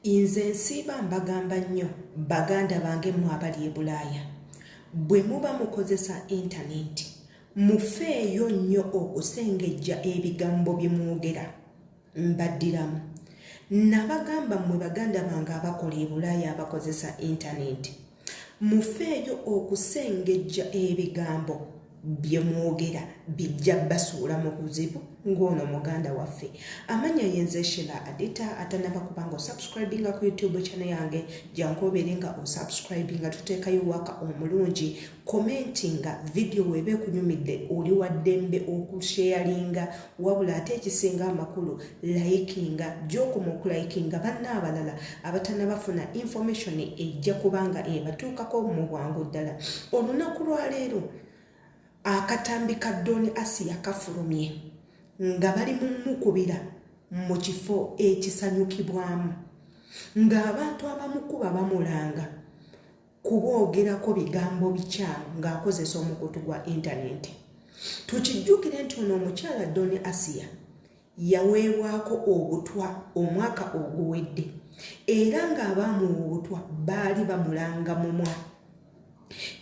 Inze nsiba mbagamba nnyo baganda bange mu abali e Bulaaya bwe muba mukozesa internet mufeeyo nnyo okusengejja ebigambo bye mwogera mbaddiramu nabagamba mmwe baganda bange abakola e Bulaaya abakozesa internet mufeeyo okusengejja ebigambo bye mwogera bijja basuula mu kuzibu ng'ono muganda waffe amanya yenze Shela Adita atanaba kubanga subscribinga ku YouTube channel yange jankobeere nga osubscribinga tuteekayo waka omulungi commentinga video webe kunyumidde oli waddembe okusharinga wabula ate ekisinga amakulu likinga jokumu okulikinga banna abalala abatanabafuna information ejja kubanga ebatuukako mu bwangu ddala olunaku lwa leero akatambi ka Doni ASIYA kafulumye nga bali mumukubira mu kifo ekisanyukibwamu ng'abantu abamukuba bamulanga kuboogerako bigambo bikyamu ng'akozesa omukutu gwa internet tukijjukire nti ono omukyala Doni ASIYA yaweebwako obutwa omwaka oguwedde era ng'abaamuwa obutwa baali bamulanga mumwa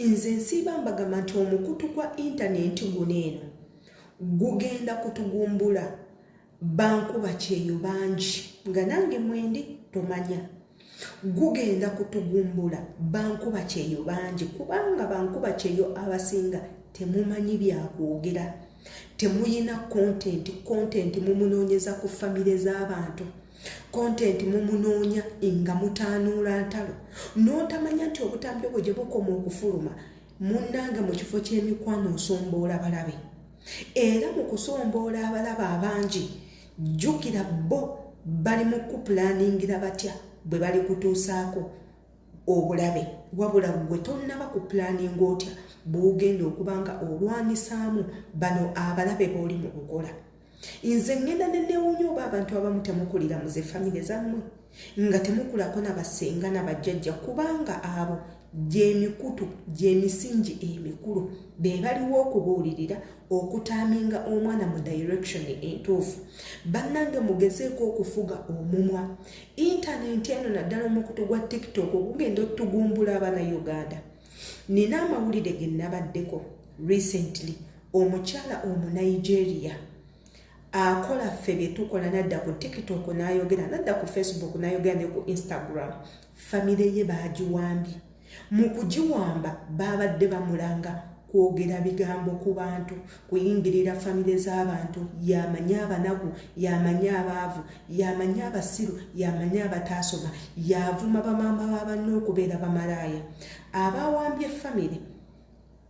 Inze nsiba mbagamba nti omukutu gwa internet guno eno gugenda kutugumbula bankuba kyeyo bangi nga nange mwendi tomanya gugenda kutugumbula bankuba kyeyo bangi kubanga bankuba kyeyo abasinga temumanyi byakwogera temuyina content mumunoonyeza ku famire z'abantu content mumunoonya nga mutaanuula ntalo n'otamanya nti obutambi bwe gye bukoma okufuluma munnanga mu kifo ky'emikwano osomboola balabe era mu kusomboola abalaba abangi jjukira bo bali mu kupulaningira batya bwe bali kutuusaako obulabe wabula gwe tonnaba kupulaninga otya bw'ogenda okubanga olwanisaamu bano abalabe b'oli mu kukola Inze ngenda nennewuunya oba abantu abamu temukulira mu ze famire zammwe nga temukulako n'abasenga n'abajjajja kubanga abo gy'emikutu gy'emisingi emikulu be baliwo okubuulirira okutaaminga omwana mu direction entuufu bannange mugezeeko okufuga omumwa intaneti eno naddala omukutu gwa TikTok ogugenda otugumbula abana Uganda nina amawulire ge nabaddeko recently omukyala Nigeria akola ffe bye tukola nadda ku TikTok n'ayogera nadda ku Facebook n'ayogera ne ku Instagram famire ye baagiwambye mu kugiwamba babadde bamulanga kwogera bigambo ku bantu kuyingirira famire z'abantu yamanya abanagu yamanya abaavu yamanya abasiru yamanya abataasoma yavuma bamama b'abanne okubeera bamalaaya abawambye famire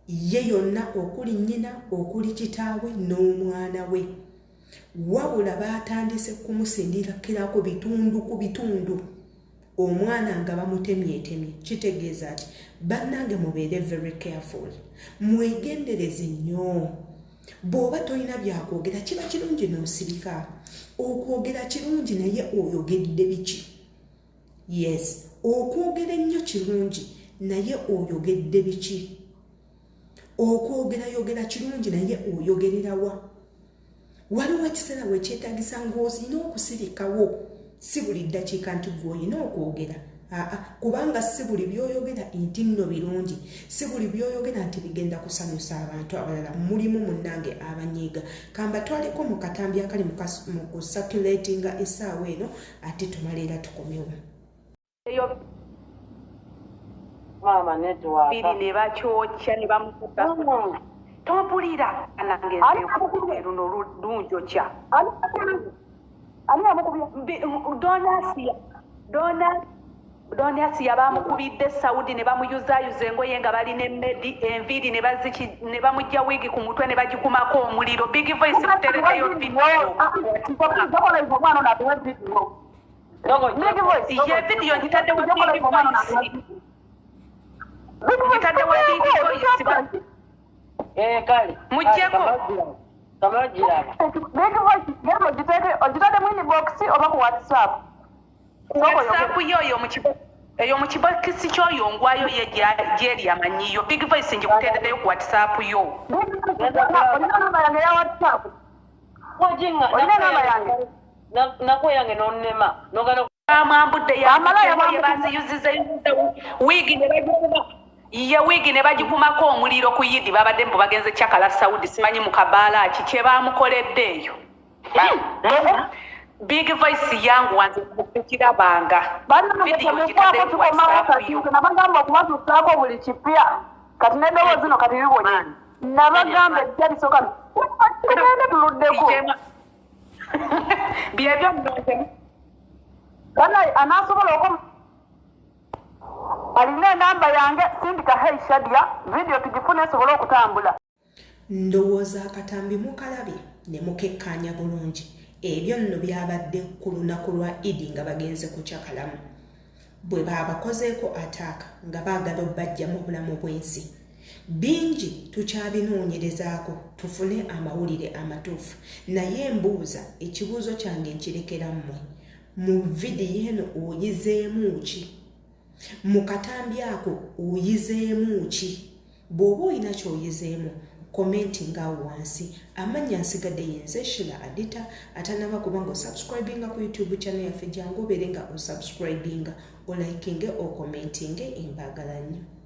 ye yonna okuli nnyina okuli kitaawe n'omwana we wabula batandise kumusindirakirako bitundu ku bitundu omwana nga bamutemyetemye kitegeeza ati bannange mubeere very careful mwegendereze nnyo bw'oba tolina byakwogera kiba kirungi n'osirika okwogera kirungi naye oyogedde biki yes okwogera ennyo kirungi naye oyogedde biki okwogera kirungi naye oyogererawa waliwo ekiseera wekyetaagisa ng'olina okusirikawo si buli ddakiika nti gw'olina okwogera kubanga si buli by'oyogera nti nno birungi si buli by'oyogera nti bigenda kusanyusa abantu abalala mulimu munnange abanyiiga kamba twaliko mu katambi akali mu kusakulatinga essaawa eno ate tumala era tukomewo biri ne bakyokya ne bamukuba tompulira anange luno lunjokya Doni ASIYA bamukubidde Saudi ne bamuyuzaayuza engoye nga balina emmedi enviiri ne bamujja wiigi ku mutwe ne bagikumako omuliro Big Voice kuterekeyo ye vidiyo ngitaddewo Big Voice ngitaddewo Big Voice kale mujjeko ogitadde mu inbox oba ku WhatsApp eyo mu kibokisi kyoyo ngwayo ye gyeri amanyiyo Big Voice ngikuteereddeyo ku WhatsApp yo olina namba yange ya WhatsApp olina namba yange nako yange nonnema amambudde ye baziyuziza wigi ne bagikuma ye wigi ne bagikumako omuliro ku yidi babadde mbu bagenze Kyakala Saudi simanyi mu kabaala ki kye baamukoledde eyo. Big voice yangu wanze kukirabanga nabagamba okubatuusaako buli kipya kati neddobo zino kati bibonye nabagamba ejja lisooka tugende tuluddeko byebyo bana anaasobola oku alina enamba yange sindika Hey Shadia video tugifune esobole okutambula. Ndowooza akatambi mukalabye ne mukekkaanya bulungi ebyo nno byabadde ku lunaku lwa Idi nga bagenze ku Kyakalamu bwe baabakozeeko ataaka nga baagala obbajja mu bulamu bw'ensi. Bingi tukyabinoonyerezaako tufune amawulire amatuufu naye mbuuza ekibuuzo kyange nkirekera mmwe mu vidiyo eno oyizeemu ki? Mu katambi ako oyizeemu ki? Bw'oba olina ky'oyizeemu komenti ngaawo wansi. Amannya nsigadde yenze Shila Adita atanaba kuba ng'osubscribinga ku YouTube channel yaffe jangu obeere nga osubscribinga olaikinge okomentinge embaagala nnyo.